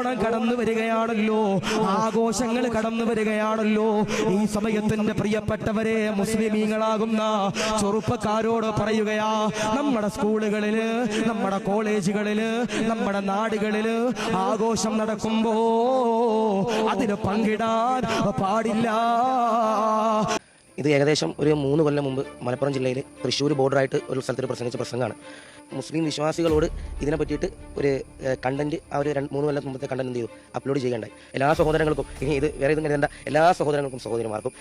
ഓണം കടന്നു വരികയാണല്ലോ, ആഘോഷങ്ങൾ കടന്നു വരികയാണല്ലോ. ഈ സമയത്തിന്റെ പ്രിയപ്പെട്ടവരെ, മുസ്ലിമീങ്ങളാകുന്ന ചെറുപ്പക്കാരോട് പറയുകയാ, നമ്മുടെ സ്കൂളുകളില്, നമ്മുടെ കോളേജുകളില്, നമ്മുടെ നാടുകളില് ആഘോഷം നടക്കുമ്പോ അതിന് പങ്കിടാൻ പാടില്ല. ഇത് ഏകദേശം ഒരു 3 കൊല്ലം മുമ്പ് മലപ്പുറം ജില്ലയിൽ തൃശ്ശൂർ ബോർഡറായിട്ട് ഒരു സ്ഥലത്ത് പ്രസംഗിച്ച പ്രസംഗമാണ്. മുസ്ലിം വിശ്വാസികളോട് ഇതിനെ പറ്റിയിട്ട് ഒരു കണ്ടന്റ് ആ ഒരു 3 കൊല്ലം മുമ്പത്തെ കണ്ടന്റ് എന്ത് ചെയ്തു, അപ്ലോഡ് ചെയ്യേണ്ടായി. എല്ലാ സഹോദരങ്ങൾക്കും, ഇനി ഇത് വേറെ ഇതും കരുതേണ്ട, എല്ലാ സഹോദരങ്ങൾക്കും സഹോദരിമാർക്കും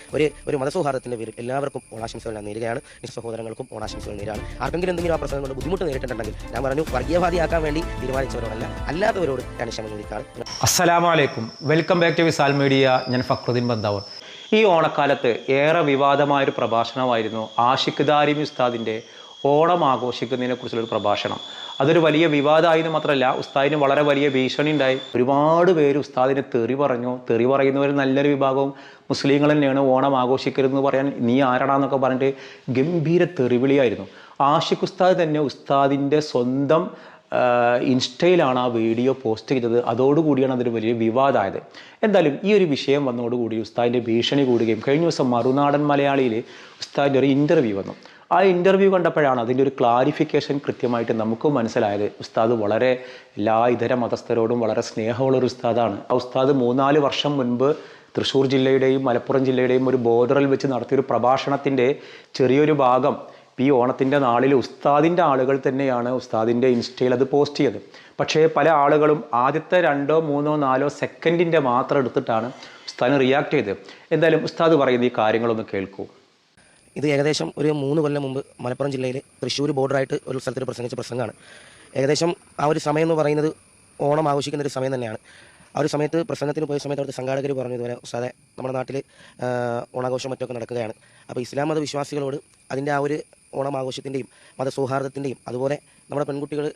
ഒരു മതസൗഹാർദ്ദത്തിൻ്റെ പേരിൽ എല്ലാവർക്കും ഓണാശംസകൾ ഞാൻ നേരുകയാണ്. സഹോദരങ്ങൾക്കും ഓണാശംസകൾ നേരാണ്. ആർക്കെങ്കിലും എന്തെങ്കിലും ആ പ്രസംഗം കൊണ്ട് ബുദ്ധിമുട്ട് നേരിട്ടുണ്ടെങ്കിൽ ഞാൻ പറഞ്ഞു, വർഗീയവാദിയാക്കാൻ വേണ്ടി തീരുമാനിച്ചവരോടല്ല, അല്ലാത്തവരോട് ഞാൻ ക്ഷമ ചോദിക്കാണ്. അസ്സലാമു അലൈക്കും, welcome back to Visal media. ഞാൻ ഫക്രുദ്ദീൻ ബന്താവൂർ. ഈ ഓണക്കാലത്ത് ഏറെ വിവാദമായൊരു പ്രഭാഷണമായിരുന്നു ആഷിഖ് ദാരിമി ഉസ്താദിൻ്റെ ഓണം ആഘോഷിക്കുന്നതിനെ കുറിച്ചുള്ളൊരു പ്രഭാഷണം. അതൊരു വലിയ വിവാദമായെന്ന് മാത്രമല്ല, ഉസ്താദിന് വളരെ വലിയ ഭീഷണി ഉണ്ടായി. ഒരുപാട് പേര് ഉസ്താദിനെ തെറി പറഞ്ഞു. തെറി പറയുന്നവർ നല്ലൊരു വിഭാഗവും മുസ്ലിങ്ങൾ തന്നെയാണ്. ഓണം ആഘോഷിക്കരുതെന്ന് പറയാൻ നീ ആരാടാന്നൊക്കെ പറഞ്ഞിട്ട് ഗംഭീര തെറിവിളിയായിരുന്നു. ആഷിഖ് ഉസ്താദ് തന്നെ ഉസ്താദിൻ്റെ സ്വന്തം ഇൻസ്റ്റയിലാണ് ആ വീഡിയോ പോസ്റ്റ് ചെയ്തത്. അതോടുകൂടിയാണ് അതൊരു വലിയ വിവാദമായത്. എന്തായാലും ഈ ഒരു വിഷയം വന്നതോടുകൂടി ഉസ്താദിൻ്റെ ഭീഷണി കൂടുകയും കഴിഞ്ഞ ദിവസം മറുനാടൻ മലയാളിയിൽ ഉസ്താദിൻ്റെ ഒരു ഇൻ്റർവ്യൂ വന്നു. ആ ഇൻ്റർവ്യൂ കണ്ടപ്പോഴാണ് അതിൻ്റെ ഒരു ക്ലാരിഫിക്കേഷൻ കൃത്യമായിട്ട് നമുക്ക് മനസ്സിലായത്. ഉസ്താദ് വളരെ എല്ലാ ഇതര മതസ്ഥരോടും വളരെ സ്നേഹമുള്ളൊരു ഉസ്താദാണ്. ആ ഉസ്താദ് 3-4 വർഷം മുൻപ് തൃശ്ശൂർ ജില്ലയുടെയും മലപ്പുറം ജില്ലയുടെയും ഒരു ബോർഡറിൽ വെച്ച് നടത്തിയൊരു പ്രഭാഷണത്തിൻ്റെ ചെറിയൊരു ഭാഗം ഈ ഓണത്തിൻ്റെ നാളിൽ ഉസ്താദിൻ്റെ ആളുകൾ തന്നെയാണ് ഉസ്താദിൻ്റെ ഇൻസ്റ്റയിൽ അത് പോസ്റ്റ് ചെയ്തത്. പക്ഷേ പല ആളുകളും ആദ്യത്തെ 2, 3, 4 സെക്കൻഡിൻ്റെ മാത്രം എടുത്തിട്ടാണ് ഉസ്താദിന് റിയാക്ട് ചെയ്തത്. എന്തായാലും ഉസ്താദ് പറയുന്ന ഈ കാര്യങ്ങളൊന്ന് കേൾക്കൂ. ഇത് ഏകദേശം ഒരു 3 കൊല്ലം മുമ്പ് മലപ്പുറം ജില്ലയിൽ തൃശ്ശൂർ ബോർഡറായിട്ട് ഒരു സ്ഥലത്ത് പ്രസംഗിച്ച പ്രസംഗമാണ്. ഏകദേശം ആ ഒരു സമയം എന്ന് പറയുന്നത് ഓണം ആഘോഷിക്കുന്നൊരു സമയം തന്നെയാണ്. ആ ഒരു സമയത്ത് പ്രസംഗത്തിന് പോയ സമയത്ത് അവിടുത്തെ സംഘാടകർ പറഞ്ഞു, ഇതുവരെ ഉസ്താദെ, നമ്മുടെ നാട്ടിൽ ഓണാഘോഷം മറ്റൊക്കെ നടക്കുകയാണ്. അപ്പോൾ ഇസ്ലാം മത വിശ്വാസികളോട് അതിൻ്റെ ആ ഒരു ഓണം ആഘോഷത്തിൻ്റെയും മതസൗഹാർദ്ദത്തിൻ്റെയും അതുപോലെ നമ്മുടെ പെൺകുട്ടികൾ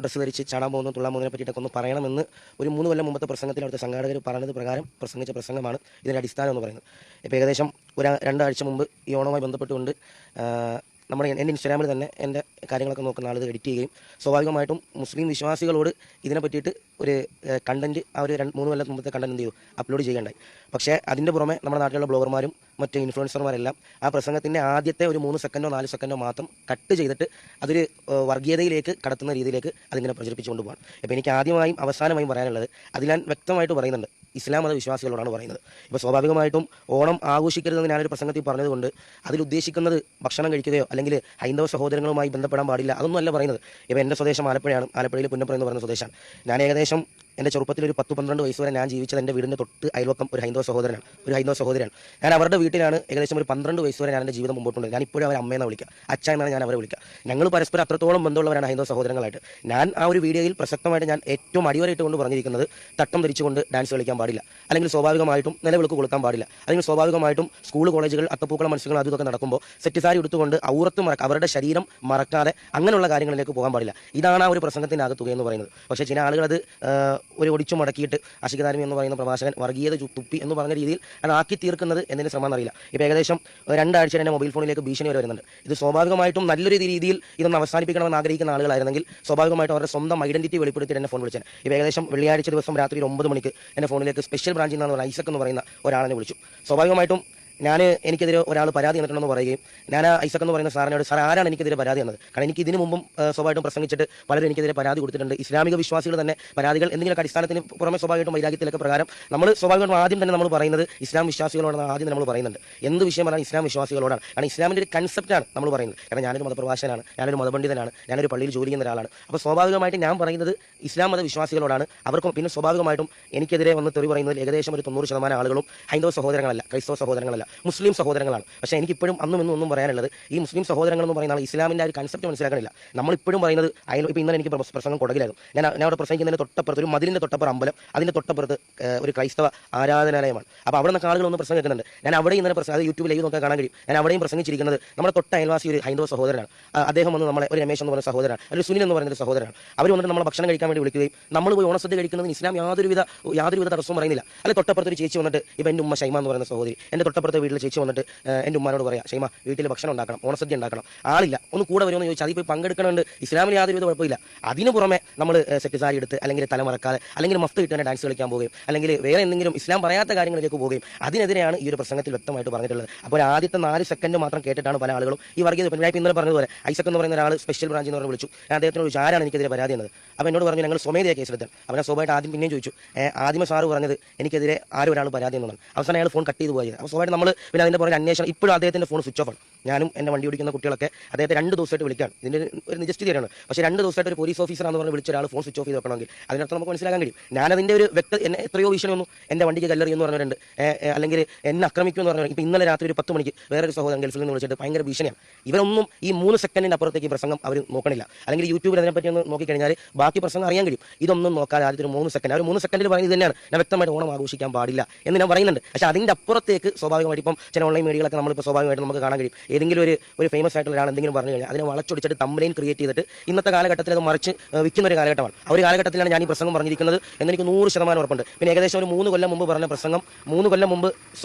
ഡ്രസ്സ് ധരിച്ച് ചാടാൻ പോകുന്ന തുള്ളാൻ പോകുന്നതിനെ പറ്റിയിട്ടൊക്കെ ഒന്ന് പറയണമെന്ന് ഒരു 3 കൊല്ലം മുമ്പത്തെ പ്രസംഗത്തിൽ അവിടുത്തെ സംഘാടകർ പറഞ്ഞത് പ്രകാരം പ്രസംഗിച്ച പ്രസംഗമാണ് ഇതിൻ്റെ അടിസ്ഥാനം എന്ന് പറയുന്നത്. ഇപ്പോൾ ഏകദേശം ഒരു 2 ആഴ്ച മുമ്പ് ഈ ഓണവുമായി ബന്ധപ്പെട്ടുകൊണ്ട് എൻ്റെ ഇൻസ്റ്റാഗ്രാമിൽ തന്നെ എൻ്റെ കാര്യങ്ങളൊക്കെ നോക്കുന്ന ആൾ ഇത് എഡിറ്റ് ചെയ്യുകയും സ്വാഭാവികമായിട്ടും മുസ്ലിം വിശ്വാസികളോട് ഇതിനെ പറ്റിയിട്ട് ഒരു കണ്ടന്റ് ആ ഒരു 3 കൊല്ലം മുമ്പത്തെ കണ്ടന്റ് എന്ത് ചെയ്തു, അപ്ലോഡ് ചെയ്യേണ്ടായി. പക്ഷേ അതിൻ്റെ പുറമെ നമ്മുടെ നാട്ടിലുള്ള ബ്ലോഗർമാരും മറ്റ് ഇൻഫ്ലുവൻസർമാരെല്ലാം ആ പ്രസംഗത്തിൻ്റെ ആദ്യത്തെ ഒരു 3 സെക്കൻഡോ 4 സെക്കൻഡോ മാത്രം കട്ട് ചെയ്തിട്ട് അതൊരു വർഗീയതയിലേക്ക് കടത്തുന്ന രീതിയിലേക്ക് അതിങ്ങനെ പ്രചരിപ്പിച്ചുകൊണ്ട് പോകാൻ. ഇപ്പോൾ എനിക്ക് ആദ്യമായും അവസാനമായും പറയാനുള്ളത്, അതിൽ ഞാൻ വ്യക്തമായിട്ട് പറയുന്നുണ്ട്, ഇസ്ലാം മത വിശ്വാസികളോടാണ് പറയുന്നത്. ഇപ്പോൾ സ്വാഭാവികമായിട്ടും ഓണം ആഘോഷിക്കരുതെന്ന് ഞാനൊരു പ്രസംഗത്തിൽ പറഞ്ഞതുകൊണ്ട് അതിലുദ്ദേശിക്കുന്നത് ഭക്ഷണം കഴിക്കുകയോ അല്ലെങ്കിൽ ഹൈന്ദവ സഹോദരങ്ങളുമായി ബന്ധപ്പെടാൻ പാടില്ല, അതൊന്നും അല്ല പറയുന്നത്. ഇപ്പോൾ എൻ്റെ സ്വദേശം ആലപ്പുഴയാണ്. ആലപ്പുഴയിൽ പുന്നപ്പുറം എന്ന് പറയുന്ന സ്വദേശമാണ്. ഞാൻ ഏകദേശം എൻ്റെ ചെറുപ്പത്തിൽ ഒരു 10-12 വയസ്സ് വരെ ഞാൻ ജീവിച്ചത് എൻ്റെ വീടിൻ്റെ തൊട്ട് അയൽവക്കം ഒരു ഹൈന്ദവ സഹോദരനാണ്. ഞാൻ അവരുടെ വീട്ടിലാണ് ഏകദേശം ഒരു 12 വയസ്സ് വരെ ഞാൻ എൻ്റെ ജീവിതം മുമ്പോട്ടുണ്ട്. ഞാൻ ഇപ്പോഴും അവരെ അമ്മയെന്ന് വിളിക്കുക, അച്ഛ എന്നാണ് ഞാൻ അവരെ വിളിക്കുക. ഞങ്ങൾ പരസ്പരം അത്രത്തോളം ബന്ധമുള്ളവരാണ് ഹൈന്ദവ സഹോദരങ്ങളായിട്ട്. ഞാൻ ആ ഒരു വീഡിയോയിൽ പ്രസക്തമായിട്ട് ഞാൻ ഏറ്റവും അടിവരയിട്ടുകൊണ്ട് പറഞ്ഞിരിക്കുന്നത്, തട്ടം ധരിച്ചുകൊണ്ട് ഡാൻസ് കളിക്കാൻ പാടില്ല, അല്ലെങ്കിൽ സ്വാഭാവികമായിട്ടും നിലവിളക്ക് കൊളുത്താൻ പാടില്ല, അല്ലെങ്കിൽ സ്വാഭാവികമായിട്ടും സ്കൂൾ കോളേജുകൾ അത്തപ്പൂക്കള മത്സരങ്ങൾ അതൊക്കെ നടക്കുമ്പോൾ സെറ്റ് സാരി എടുത്തുകൊണ്ട് ഔറത്ത് അവരുടെ ശരീരം മറക്കാതെ അങ്ങനെയുള്ള കാര്യങ്ങളിലേക്ക് പോകാൻ പാടില്ല. ഇതാണ് ആ ഒരു പ്രസംഗത്തിൻ്റെ ആകത്തുക എന്ന് പറയുന്നത്. പക്ഷേ ചില ആളുകൾ അത് ഒരു ഒടിച്ചു മടക്കിയിട്ട് ആഷിഖ് ദാരിമി എന്ന് പറയുന്ന പ്രഭാഷകൻ വർഗീയത തുപ്പി എന്ന് പറഞ്ഞ രീതിയിൽ അത് ആക്കി തീർക്കുന്നത് എന്നതിന് ശ്രമം അറിയില്ല. ഇപ്പോൾ ഏകദേശം 2 ആഴ്ച എൻ്റെ മൊബൈൽ ഫോണിലേക്ക് ഭീഷണി വരെ വരുന്നുണ്ട്. ഇത് സ്വാഭാവികമായിട്ടും നല്ലൊരു രീതിയിൽ ഇതൊന്ന് അവസാനിപ്പിക്കണമെന്ന് ആഗ്രഹിക്കുന്ന ആളുകളായിരുന്നെങ്കിൽ സ്വാഭാവികമായിട്ടും അവരുടെ സ്വന്തം ഐഡന്റിറ്റി വെളിപ്പെടുത്തിയിട്ട് എന്നെ ഫോൺ വിളിച്ചത്. ഇപ്പോൾ ഏകദേശം വെള്ളിയാഴ്ച ദിവസം രാത്രി 9 മണിക്ക് എൻ്റെ ഫോണിലേക്ക് സ്പെഷ്യൽ ബ്രാഞ്ചിൽ നിന്നാണ് ഐസക് എന്ന് പറയുന്ന ഒരാളെ വിളിച്ചു. സ്വാഭാവികമായിട്ടും എനിക്കെതിരെ ഒരാൾ പരാതി തന്നിട്ടുണ്ടെന്ന് പറയുകയും ഞാൻ ഐസക് എന്ന് പറയുന്ന സാറിനോട്, സാർ ആരാണ് എനിക്കെതിരെ പരാതി തന്നത്? കാരണം എനിക്ക് ഇതിനു മുമ്പും സ്വാഭാവികമായിട്ടും പ്രസംഗിച്ചിട്ട് പലരും എനിക്കെതിരെ പരാതി കൊടുത്തിട്ടുണ്ട്. ഇസ്ലാമിക വിശ്വാസികൾ തന്നെ പരാതികൾ എന്തെങ്കിലും അടിസ്ഥാനത്തിന് പുറമെ സ്വാഭാവികമായിട്ടും വൈരാഗ്യത്തിലൊക്കെ പ്രകാരം നമ്മൾ സ്വാഭാവികമായിട്ടും ആദ്യം തന്നെ നമ്മൾ പറയുന്നത് ഇസ്ലാം വിശ്വാസികളോടാണ് ആദ്യം നമ്മൾ പറയുന്നുണ്ട്. എന്ത് വിഷയമാണ് ഇസ്ലാം വിശ്വാസികളോടാണ്. കാരണം ഇസ്ലാമിൻ്റെ ഒരു കൺസെപ്റ്റാണ് നമ്മൾ പറയുന്നത്. കാരണം ഞാനൊരു മതപ്രഭാഷകനാണ്, ഞാനൊരു മതപണ്ഡിതനാണ്, ഞാനൊരു പള്ളിയിൽ ജോലി ചെയ്യുന്ന ഒരാളാണ്. അപ്പോൾ സ്വാഭാവികമായിട്ട് ഞാൻ പറയുന്നത് ഇസ്ലാം മത വിശ്വാസികളോടാണ്. അവർക്കും പിന്നെ സ്വാഭാവികമായിട്ടും എനിക്കെതിരെ വന്ന് തെറി പറയുന്നതിൽ ഏകദേശം ഒരു 90% ആളുകളും ഹൈന്ദവ സഹോദരങ്ങളല്ല, ക്രൈസ്തവ സഹോദരങ്ങളല്ല, മുസ്ലിം സഹോദരങ്ങളാണ്. പക്ഷേ എനിക്കിപ്പോഴും അന്നും ഒന്നും പറയാനുള്ളത്, ഈ മുസ്ലിം സഹോദരങ്ങൾ എന്ന് പറയുന്ന ഇസ്ലാമിൻ്റെ ഒരു കൺസെപ്റ്റ് മനസ്സിലാക്കണില്ല. നമ്മളിപ്പോഴും പറയുന്നത് ഇപ്പോൾ ഇന്നലെ എനിക്ക് പ്രസംഗം കൊടകിലായിരുന്നു. ഞാൻ അവിടെ പ്രസംഗിക്കുന്നതിന് തൊട്ടപ്പുറത്ത് ഒരു മതിലിൻ്റെ തൊട്ടപ്പുറം അമ്പലം, അതിൻ്റെ തൊട്ടപ്പുറത്ത് ഒരു ക്രൈസ്തവ ആരാധനാലയമാണ്. അപ്പോൾ അവിടെ നിന്ന് ആളുകളൊന്നും പ്രസംഗിക്കുന്നുണ്ട്. ഞാൻ അവിടെ ഇന്നലെ അത് യൂട്യൂബ് ലൈവ് നോക്കാൻ കാണാൻ കഴിയും. ഞാൻ അവിടെയും പ്രസംഗിച്ചിരിക്കുന്നത് നമ്മുടെ തൊട്ട അയൽവാസി ഒരു ഹൈന്ദവ സഹോദരനാണ്. അദ്ദേഹം വന്ന് നമ്മളെ ഒരു രമേശ് എന്ന് പറയുന്ന സഹോദരനാണ്, ഒരു സുനിൽ എന്ന് പറയുന്ന ഒരു സഹോദരനാണ്. അവർ വന്നിട്ട് നമ്മളെ ഭക്ഷണം കഴിക്കാൻ വേണ്ടി വിളിക്കുകയും നമ്മൾ പോയി ഓണസദ്യ കഴിക്കുന്നതിന് ഇസ്ലാം യാതൊരുവിധ തടസ്സവും പറയുന്നില്ല. അല്ലെങ്കിൽ തൊട്ടപ്പുറത്ത് ഒരു ചേച്ചി വന്നിട്ട്, ഇപ്പോൾ എൻ്റെ ഉമ്മ ഷൈമ എന്ന് പറയുന്ന സഹോദരി, എൻ്റെ തൊട്ടപ്പുറത്ത് അപ്പുറത്തെ വീട്ടിൽ ചേച്ചി വന്നിട്ട് എൻ്റെ ഉമ്മാനോട് പറയാം, ഷൈമ വീട്ടിൽ ഭക്ഷണം ഉണ്ടാക്കണം, ഓണസദ്യ ഉണ്ടാക്കണം, ആളില്ല, ഒന്ന് കൂടെ വരുമെന്ന് ചോദിച്ചാൽ അതിൽ പോയി പങ്കെടുക്കണമെന്ന് ഇസ്ലാമിൽ യാതൊരു കുഴപ്പമില്ല. അതിന് പുറമെ നമ്മൾ സെറ്റ് സാരി എടുത്ത് അല്ലെങ്കിൽ തലമറക്കാതെ അല്ലെങ്കിൽ മഫ്ത് ഇട്ട് തന്നെ ഡാൻസ് കളിക്കാൻ പോവുകയും അല്ലെങ്കിൽ വേറെ എന്തെങ്കിലും ഇസ്ലാം പറയാത്ത കാര്യങ്ങളിലേക്ക് പോവുകയും അതിനെതിരെയാണ് ഈ ഒരു പ്രസംഗത്തിൽ വ്യക്തമായിട്ട് പറഞ്ഞിട്ടുള്ളത്. അപ്പോൾ ആദ്യത്തെ 4 സെക്കൻഡ് മാത്രം കേട്ടിട്ടാണ് പല ആളുകളും ഈ വർഗീയത. ഞാൻ ഇന്നലെ പറഞ്ഞതുപോലെ ഐസക് എന്ന് പറയുന്ന ഒരാൾ സ്പെഷ്യൽ ബ്രാഞ്ചിൽ നിന്ന് വിളിച്ചു, അദ്ദേഹത്തിനോട് ചോദിച്ചു ആരാണ് എനിക്കെതിരെ പരാതി എന്നത്. അപ്പോൾ എന്നോട് പറഞ്ഞു ഞങ്ങൾ സ്വമേധയാ കേസെടുത്താൽ. അപ്പോൾ ഞാൻ സ്വാഭാവികമായിട്ട് ആദ്യം പിന്നെയും ചോദിച്ചു, ആദ്യമേ സാറ് പറഞ്ഞത് എനിക്കെതിരെ ആരും ഒരാൾ പരാതി എന്നുള്ളതാണ്. അവസാനം അയാൾ ഫോൺ കട്ട് ചെയ്ത് പോയത്. അപ്പോൾ സ്വാഭാവികമായിട്ട് നമ്മൾ പിന്നെ അതിൻ്റെ പുറകെ അന്വേഷണം. ഇപ്പോഴും അദ്ദേഹത്തിൻ്റെ ഫോൺ സ്വിച്ച് ഓഫ് ആണ്. ഞാനും എൻ്റെ വണ്ടി ഓടിക്കുന്ന കുട്ടികളൊക്കെ അദ്ദേഹത്തെ 2 ദിവസമായിട്ട് വിളിക്കുകയാണ്. ഇതിൻ്റെ ഒരു നിജസ്ഥിതിയാണ്. പക്ഷേ 2 ദിവസമായിട്ട് ഒരു പോലീസ് ഓഫീസറാണെന്ന് പറഞ്ഞ് വിളിച്ച ഒരാൾ ഫോൺ സ്വിച്ച് ഓഫ് ചെയ്ത് വെക്കണമെങ്കിൽ അതിനർത്ഥം നമുക്ക് മനസ്സിലാക്കാൻ കഴിയും. ഞാനതിൻ്റെ ഒരു എന്നെ എത്രയോ ഭീഷണിയൊന്നും എൻ്റെ വണ്ടിക്ക് കല്ലെറിയെന്ന് പറഞ്ഞിട്ടുണ്ട്, അല്ലെങ്കിൽ എന്നെ ആക്രമിക്കുമെന്ന് പറഞ്ഞാൽ. ഇപ്പോൾ ഇന്നലെ രാത്രി ഒരു 10 മണിക്ക് വേറൊരു സഹോദരൻ ഗൾഫിൽ നിന്ന് വിളിച്ചിട്ട് ഭയങ്കര ഭീഷണിയാണ്. ഇവരൊന്നും ഈ 3 സെക്കൻഡിൻ്റെ അപ്പുറത്തേക്ക് പ്രസംഗം അവർ നോക്കണില്ല. അല്ലെങ്കിൽ യൂട്യൂബിൽ അതിനെപ്പറ്റി ഒന്ന് നോക്കിക്കഴിഞ്ഞാൽ ബാക്കി പ്രസംഗം അറിയാൻ കഴിയും. ഇതൊന്നും നോക്കാതെ ആദ്യത്തെ ഒരു 3 സെക്കൻഡ്, അവർ 3 സെക്കൻഡിൽ പറയുന്നത് തന്നെയാണ് ഞാൻ വ്യക്തമായിട്ട് ഓണം ആഘോഷിക്കാൻ പാടില്ല എന്ന് ഞാൻ പറയുന്നുണ്ട്. പക്ഷേ അതിൻ്റെ അപ്പുറത്തേക്ക് സ്വാഭാവികമായിട്ട് ഇപ്പം ചില ഓൺലൈൻ മീഡിയകളൊക്കെ നമ്മളിപ്പോൾ സ്വാഭാവികമായിട്ട് നമുക്ക് കാണാൻ കഴിയും. ഏതെങ്കിലും ഒരു ഫേമസ് ആയിട്ടുള്ള ഒരാൾ എന്തെങ്കിലും പറഞ്ഞു കഴിഞ്ഞാൽ അതിനെ വളച്ചൊടിച്ചിട്ട് തംബ്നെയിൽ ക്രിയേറ്റ് ചെയ്തിട്ട് ഇന്നത്തെ കാലഘട്ടത്തിൽ അത് മറിച്ച് വിൽക്കുന്ന ഒരു കാലഘട്ടമാണ്. ആ ഒരു കാലഘട്ടത്തിലാണ് ഞാൻ ഈ പ്രസംഗം പറഞ്ഞിരിക്കുന്നത് എന്നെനിക്ക് 100% ഉറപ്പുണ്ട്. പിന്നെ ഏകദേശം ഒരു 3 കൊല്ലം മുമ്പ് പറഞ്ഞ പ്രസംഗം 3 കൊല്ലം മുമ്പ്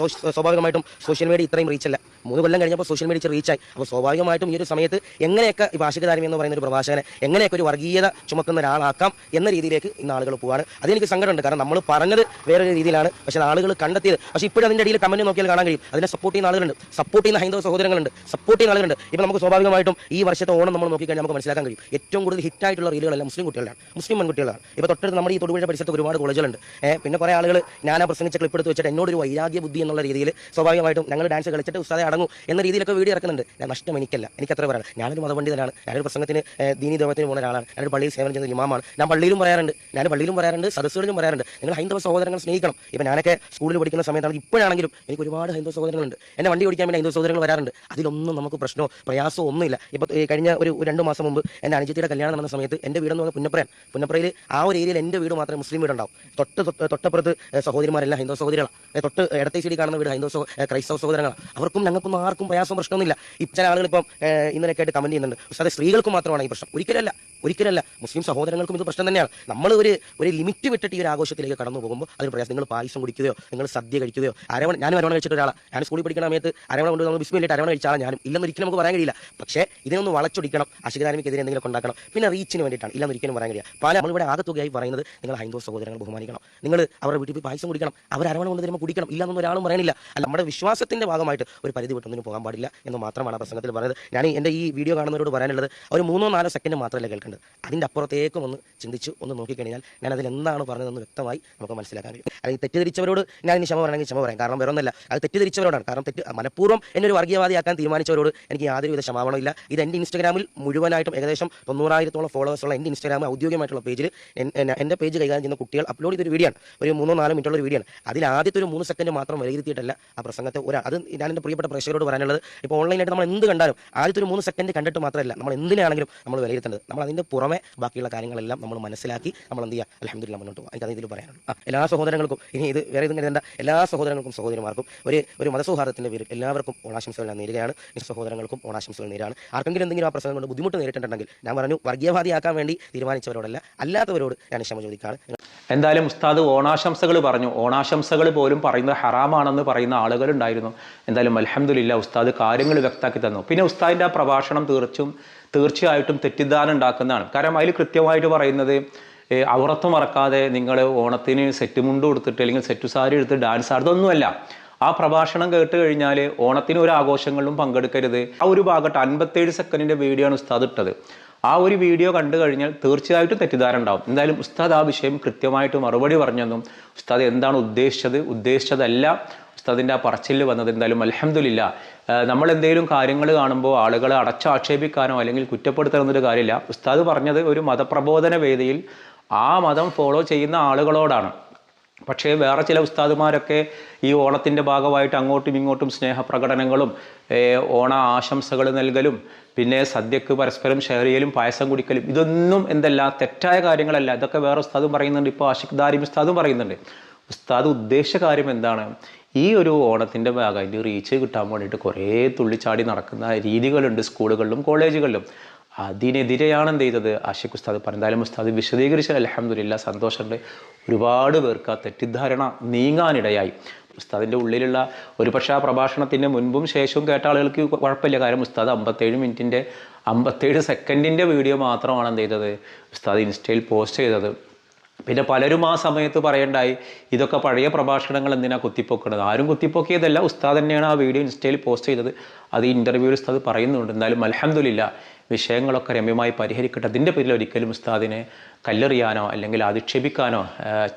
സ്വാഭാവികമായിട്ടും സോഷ്യൽ മീഡിയ ഇത്രയും റീച്ചല്ല. 3 കൊല്ലം കഴിഞ്ഞപ്പോൾ സോഷ്യൽ മീഡിയ റീച്ചായി. അപ്പോൾ സ്വാഭാവികമായിട്ടും ഈ ഒരു സമയത്ത് എങ്ങനെയൊക്കെ ഈ ഭാഷിക താരം എന്ന് പറയുന്ന ഒരു പ്രഭാഷകനെ എങ്ങനെയൊക്കെ ഒരു വർഗീയത ചുമക്കുന്ന ഒരാളാക്കാം എന്ന രീതിയിലേക്ക് ഇന്ന് ആളുകൾ പോവാണ്. അതെനിക്ക് സങ്കടമുണ്ട്. കാരണം നമ്മൾ പറഞ്ഞത് വേറൊരു രീതിയിലാണ്, പക്ഷേ ആളുകൾ കണ്ടെത്തിയത്. പക്ഷേ ഇപ്പോഴും അതിൻ്റെ ഇടയിൽ കമന്റ് നോക്കിയാൽ കാണാൻ കഴിയും അതിനെ സപ്പോർട്ട് ചെയ്യുന്ന ആളുകളുണ്ട്, സപ്പോർട്ട് ചെയ്യുന്ന ഹൈന്ദവ സഹോദരങ്ങളുണ്ട്, സപ്പോർട്ട് ചെയ്യുന്ന ആളുകളുണ്ട്. ഇപ്പോൾ നമുക്ക് സ്വാഭാവികമായിട്ടും ഈ വർഷത്തെ ഓണം നമ്മൾ നോക്കിക്കഴിഞ്ഞാൽ നമുക്ക് മനസ്സിലാക്കാൻ കഴിയും ഏറ്റവും കൂടുതൽ ഹിറ്റായിട്ടുള്ള റീലുകളെല്ലാം മുസ്ലിം കുട്ടികളാണ്, മുസ്ലിം പെൺകുട്ടികളാണ്. ഇപ്പോൾ തൊട്ടടുത്ത് നമ്മുടെ ഈ തൊടുപുഴ പരിസരത്ത് ഒരുപാട് കോളേജുകളുണ്ട്. പിന്നെ കുറേ ആളുകൾ ഞാൻ ആ പ്രസംഗിച്ച ക്ലിപ്പ് എടുത്ത് വെച്ചിട്ട് എന്നോടൊരു വൈരാഗ്യ ബുദ്ധി എന്നുള്ള രീതിയിൽ സ്വാഭാവികമായിട്ടും ഞങ്ങൾ ഡാൻസ് കളിച്ചിട്ട് ഉസ്താദെ അടങ്ങും എന്ന രീതിയിലൊക്കെ വീഡിയോ ഇറക്കുന്നുണ്ട്. ഞാൻ നഷ്ടം എനിക്കല്ല, എനിക്കത്ര പറയാം. ഞാനൊരു മതപണ്ഡിതനാണ്, ഞാനൊരു പ്രസംഗത്തിന് ദീനി ദേവത്തിന് പോകുന്ന ഒരാളാണ്, ഞാനൊരു പള്ളിയിൽ സേവനം ചെയ്യുന്ന ഇമാമാണ്. ഞാൻ പള്ളിയിലും പറയാറുണ്ട്, സദസ്സുകളിലും പറയാറുണ്ട്, നിങ്ങൾ ഹൈന്ദവ സഹോദരങ്ങൾ സ്നേഹിക്കണം. ഇപ്പോൾ ഞാനൊക്കെ സ്കൂളിൽ പഠിക്കുന്ന സമയത്താണ്, ഇപ്പോഴാണെങ്കിലും എനിക്ക് ഒരുപാട് ഹൈന്ദവ സഹോദരങ്ങളുണ്ട്. എന്നെ വണ്ടി ഓടിക്കാൻ വേണ്ടി ഹൈന്ദവ സഹോദരങ്ങൾ വരാറുണ്ട്. അതിലൊന്നും നമുക്ക് പ്രശ്നമോ പ്രയാസമോ ഒന്നുമില്ല. ഇപ്പോൾ കഴിഞ്ഞ ഒരു 2 മാസം മുമ്പ് എൻ്റെ അനുജത്തിയുടെ കല്യാണം നടന്ന സമയത്ത് എൻ്റെ വീടെന്ന് പറഞ്ഞാൽ പുന്നപ്രയിൽ ആ ഒരു ഏരിയയിൽ എൻ്റെ വീട് മാത്രമേ മുസ്ലിം വീടുണ്ടാവും. തൊട്ടപ്പുറത്ത് സഹോദരിമാരെല്ലാം ഹൈന്ദവ സഹോദരികളാണ്. തൊട്ട് ഇടത്തെ സൈഡിൽ കാണുന്ന വീട് ക്രൈസ്തവ സഹോദരങ്ങളാണ്. അവർക്കും ഞങ്ങൾക്കും ആർക്കും പ്രയാസം പ്രശ്നമൊന്നുമില്ല. ചില ആളുകൾ ഇപ്പം ഇന്നലെയൊക്കെ ആയിട്ട് കമന്റ് ചെയ്യുന്നുണ്ട്, പക്ഷേ സ്ത്രീകൾക്ക് മാത്രമാണ് ഈ പ്രശ്നം. ഒരിക്കലല്ല മുസ്ലിം സഹോദരങ്ങൾക്കും ഇത് പ്രശ്നം തന്നെയാണ്. നമ്മൾ ഒരു ലിമിറ്റ് വിട്ടിട്ട് ഈ ഒരു ആഘോഷത്തിലേക്ക് കടന്നു പോകുമ്പോൾ അതൊരു പ്രയാസം. നിങ്ങൾ പായസം കുടിക്കുകയോ നിങ്ങൾ സദ്യ കഴിക്കുകയോ ഞാനും അരവണ കഴിച്ചിട്ട് ഒരാളാണ്. ഞാൻ സ്കൂളിൽ പഠിക്കുന്ന സമയത്ത് അരവണ കൊണ്ട് നമ്മൾ ബിസ്മില്ലായിട്ട് അരവണ കഴിച്ചാൽ ഞാനും ഇല്ലെന്നൊരിക്കലും നമുക്ക് പറയാൻ കഴിയില്ല. പക്ഷേ ഇതിനൊന്ന് വളച്ചൊടിക്കണം, ആശികധാരമിക്കെതിരെ എന്തെങ്കിലും ഉണ്ടാക്കണം, പിന്നെ റീച്ചിന് വേണ്ടിയിട്ടാണ്, ഇല്ലെന്നൊരിക്കലും പറയാൻ കഴിയില്ല. നമ്മളിവിടെ ആകത്തുകയായി പറയുന്നത് നിങ്ങൾ ഹൈന്ദവ സഹോദരങ്ങൾ ബഹുമാനിക്കണം, നിങ്ങൾ അവരുടെ വീട്ടിൽ പോയി പായസം കുടിക്കണം, അവർ അരവണ കൊണ്ട് തരുമ്പോൾ കുടിക്കണം, ഇല്ലെന്നൊന്നും ഒരാളും പറയാനില്ല. അല്ല, നമ്മുടെ വിശ്വാസത്തിന്റെ ഭാഗമായിട്ട് ഒരു പരിധി വിട്ടൊന്നിനും പോകാൻ പാടില്ല എന്ന് മാത്രമാണ് ആ പ്രസംഗത്തിൽ പറയുന്നത്. ഞാൻ എൻ്റെ ഈ വീഡിയോ കാണുന്നവരോട് പറയാനുള്ളത് ഒരു 3-4 സെക്കൻഡ് മാത്രമല്ല കേൾക്കേണ്ടത്. അതിൻ്റെ അപ്പുറത്തേക്കും ഒന്ന് ചിന്തിച്ച് ഒന്ന് നോക്കിക്കഴിഞ്ഞാൽ ഞാൻ അതിൽ എന്താണ് പറഞ്ഞതെന്ന് വ്യക്തമായി നമുക്ക് മനസ്സിലാക്കാൻ കഴിയും. അല്ലെങ്കിൽ തെറ്റിദ്ധരിച്ചവരോട് ഞാൻ ഇനി ക്ഷമ പറയാം. കാരണം വേറൊന്നല്ല, അത് തെറ്റിദ്ധരിച്ചവരോടാണ്. കാരണം മനഃപൂർവ്വം എന്നെ ഒരു വർഗീയവാദിയാക്കാൻ തീരുമാനിച്ചവരോട് എനിക്ക് യാതൊരുവിധ ക്ഷമാപണമില്ല. ഇത് എൻ്റെ ഇൻസ്റ്റാഗ്രാമിൽ മുഴുവനായിട്ടും ഏകദേശം 90,000-ഓളം ഫോളോവേഴ്സുള്ള എൻ്റെ ഇൻസ്റ്റാഗ്രാമിൽ ഔദ്യോഗികമായിട്ടുള്ള പേജിൽ എൻ്റെ പേജ് കൈകാര്യം ചെയ്യുന്ന കുട്ടികൾ അപ്ലോഡ് ചെയ്തൊരു വീഡിയോ ആണ്. ഒരു 3-4 മിനിറ്റുള്ള ഒരു വീഡിയോ ആണ്. അതിൽ ആദ്യത്തെ ഒരു 3 സെക്കൻഡ് മാത്രം വിലയിരുത്തിയിട്ടല്ല ആ പ്രസംഗത്തെ അത് ഞാൻ എൻ്റെ പ്രിയപ്പെട്ട പ്രേക്ഷകരോട് പറയാനുള്ളത്. ഇപ്പോൾ ഓൺലൈനായിട്ട് നമ്മൾ എന്ത് കണ്ടാലും ആദ്യത്തെ ഒരു 3 സെക്കൻഡ് കണ്ടിട്ട് മാത്രമല്ല നമ്മൾ എന്തിനാണെങ്കിലും നമ്മൾ വിലയിരുത്തേണ്ടത്. നമ്മൾ അതിൻ്റെ പുറമെ ബാക്കിയുള്ള കാര്യങ്ങളെല്ലാം നമ്മൾ മനസ്സിലാക്കി നമ്മൾ എന്ത് ചെയ്യുക, അൽഹംദുലില്ലാഹ് മുന്നോട്ട് പോകുക. എനിക്ക് അതിൽ പറയാനുള്ളൂ. എല്ലാ സഹോദരങ്ങൾക്കും ഇനി ഇത് വേറെ ഇതും കരുതേണ്ട, എല്ലാ സഹോദരങ്ങൾക്കും സഹോദരിമാർക്കും ഒരു മതസൗഹാർദ്ദത്തിൻ്റെ പേരിൽ എല്ലാവർക്കും ഓണാശംസകൾ ഞാൻ നേരുകയാണ്. ഈ സഹോദരങ്ങൾക്കും ഓണാശംസകൾ നേരാണ്. ആർക്കെങ്കിലും എന്തെങ്കിലും ആ പ്രസംഗം കൊണ്ട് ബുദ്ധിമുട്ട് നേരിട്ടുണ്ടെങ്കിൽ ഞാൻ പറഞ്ഞു, വർഗീയവാദിയാക്കാൻ വേണ്ടി തീരുമാനിച്ചവരോടല്ല, അല്ലാത്തവരോട് ഞാൻ ക്ഷമ ചോദിക്കുകയാണ്. എന്തായാലും ഉസ്താദ് ഓണാശംസകൾ പറഞ്ഞു. ഓണാശംസകൾ പോലും പറയുന്നത് ഹറാമാണെന്ന് പറയുന്ന ആളുകളുണ്ടായിരുന്നു. എന്തായാലും അൽഹംദുലില്ലാഹ് ഉസ്താദ് കാര്യങ്ങൾ വ്യക്തമാക്കി തന്നു. പിന്നെ ഉസ്താദിൻ്റെ ആ പ്രഭാഷണം തീർച്ചയായിട്ടും തെറ്റിദ്ധാരണ ഉണ്ടാക്കുന്നതാണ്. കാരണം അതിൽ കൃത്യമായിട്ട് പറയുന്നത് ഔറത്ത് മറക്കാതെ നിങ്ങൾ ഓണത്തിന് സെറ്റ് മുണ്ട് കൊടുത്തിട്ട് അല്ലെങ്കിൽ സെറ്റ് സാരി എടുത്ത് ഡാൻസ് ആടുന്നതൊന്നുമല്ല. ആ പ്രഭാഷണം കേട്ട് കഴിഞ്ഞാൽ ഓണത്തിന് ഒരു ആഘോഷങ്ങളിലും പങ്കെടുക്കരുത്. ആ ഒരു ഭാഗത്ത് 57 സെക്കൻഡിൻ്റെ വീഡിയോ ആണ് ഉസ്താദ് ഇട്ടത്. ആ ഒരു വീഡിയോ കണ്ടു കഴിഞ്ഞാൽ തീർച്ചയായിട്ടും തെറ്റിദ്ധാരണ ഉണ്ടാവും. എന്തായാലും ഉസ്താദ് ആ വിഷയം കൃത്യമായിട്ട് മറുപടി പറഞ്ഞെന്നും ഉസ്താദ് എന്താണ് ഉദ്ദേശിച്ചതല്ല ഉസ്താദിൻ്റെ ആ പറച്ചിൽ വന്നത്. എന്തായാലും അൽഹംദുലില്ലാഹ് നമ്മൾ എന്തെങ്കിലും കാര്യങ്ങൾ കാണുമ്പോൾ ആളുകളെ അടച്ചാക്ഷേപിക്കാനോ അല്ലെങ്കിൽ കുറ്റപ്പെടുത്താനൊന്നൊരു കാര്യമില്ല. ഉസ്താദ് പറഞ്ഞത് ഒരു മതപ്രബോധന വേദിയിൽ ആ മതം ഫോളോ ചെയ്യുന്ന ആളുകളോടാണ്. പക്ഷേ വേറെ ചില ഉസ്താദുമാരൊക്കെ ഈ ഓണത്തിൻ്റെ ഭാഗമായിട്ട് അങ്ങോട്ടും ഇങ്ങോട്ടും സ്നേഹപ്രകടനങ്ങളും ഓണ ആശംസകൾ നൽകലും പിന്നെ സദ്യക്ക് പരസ്പരം ഷെയർ ചെയ്യലും പായസം കുടിക്കലും ഇതൊന്നും തെറ്റായ കാര്യങ്ങളല്ല. ഇതൊക്കെ വേറെ ഉസ്താദും പറയുന്നുണ്ട്. ഇപ്പോൾ ആഷിഖ് ദാരിമി ഉസ്താദും പറയുന്നുണ്ട്. ഉസ്താദ് ഉദ്ദേശിച്ച കാര്യം എന്താണ്, ഈ ഒരു ഓണത്തിൻ്റെ ഭാഗമായിട്ട് റീച്ച് കിട്ടാൻ വേണ്ടിയിട്ട് കുറേ തുള്ളിച്ചാടി നടക്കുന്ന രീതികളുണ്ട് സ്കൂളുകളിലും കോളേജുകളിലും. അതിനെതിരെയാണ് എന്ത് ചെയ്തത് ആഷിഖ് ഉസ്താദ് പറഞ്ഞു. എന്തായാലും ഉസ്താദ് വിശദീകരിച്ചാൽ അൽഹംദുലില്ലാഹ് സന്തോഷമുണ്ട്. ഒരുപാട് പേർക്ക് ആ തെറ്റിദ്ധാരണ നീങ്ങാനിടയായി. ഉസ്താദിൻ്റെ ഉള്ളിലുള്ള ഒരു പക്ഷേ ആ പ്രഭാഷണത്തിൻ്റെ മുൻപും ശേഷവും കേട്ട ആളുകൾക്ക് കുഴപ്പമില്ല. കാരണം ഉസ്താദ് 57 മിനിറ്റിൻ്റെ 57 സെക്കൻഡിൻ്റെ വീഡിയോ മാത്രമാണ് എന്ത് ചെയ്തത്, ഉസ്താദ് ഇൻസ്റ്റയിൽ പോസ്റ്റ് ചെയ്തത്. പിന്നെ പലരും ആ സമയത്ത് പറയണ്ടായി, ഇതൊക്കെ പഴയ പ്രഭാഷണങ്ങൾ എന്തിനാണ് കുത്തിപ്പൊക്കുന്നത്. ആരും കുത്തിപ്പൊക്കിയതല്ല, ഉസ്താദ് തന്നെയാണ് ആ വീഡിയോ ഇൻസ്റ്റയിൽ പോസ്റ്റ് ചെയ്തത്. അത് ഇൻ്റർവ്യൂവിൽ ഉസ്താദ് പറയുന്നുണ്ട്. എന്തായാലും അൽഹംദുലില്ലാ വിഷയങ്ങളൊക്കെ രമ്യമായി പരിഹരിക്കട്ടെ. അതിൻ്റെ പേരിൽ ഒരിക്കലും ഉസ്താദിനെ കല്ലെറിയാനോ അല്ലെങ്കിൽ അധിക്ഷേപിക്കാനോ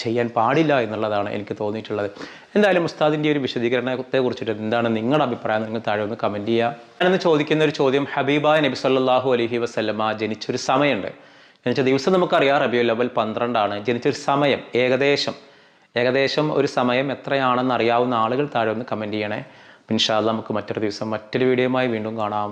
ചെയ്യാൻ പാടില്ല എന്നുള്ളതാണ് എനിക്ക് തോന്നിയിട്ടുള്ളത്. എന്തായാലും ഉസ്താദിൻ്റെ ഒരു വിശദീകരണത്തെ കുറിച്ചിട്ട് എന്താണ് നിങ്ങളുടെ അഭിപ്രായം, നിങ്ങൾ താഴെ ഒന്ന് കമൻറ്റ് ചെയ്യുക. ഞാനെന്ന് ചോദിക്കുന്ന ഒരു ചോദ്യം, ഹബീബായ നബി സല്ലല്ലാഹു അലൈഹി വസല്ലമ ജനിച്ചൊരു സമയമുണ്ട്. ജനിച്ച ദിവസം നമുക്കറിയാം, റബീഉൽ അവ്വൽ 12 ജനിച്ചൊരു സമയം ഏകദേശം ഒരു സമയം എത്രയാണെന്ന് അറിയാവുന്ന ആളുകൾ താഴെ ഒന്ന് കമൻറ്റ് ചെയ്യണേ. ഇൻഷാ അല്ലാഹ് നമുക്ക് മറ്റൊരു ദിവസം മറ്റൊരു വീഡിയോയുമായി വീണ്ടും കാണാം.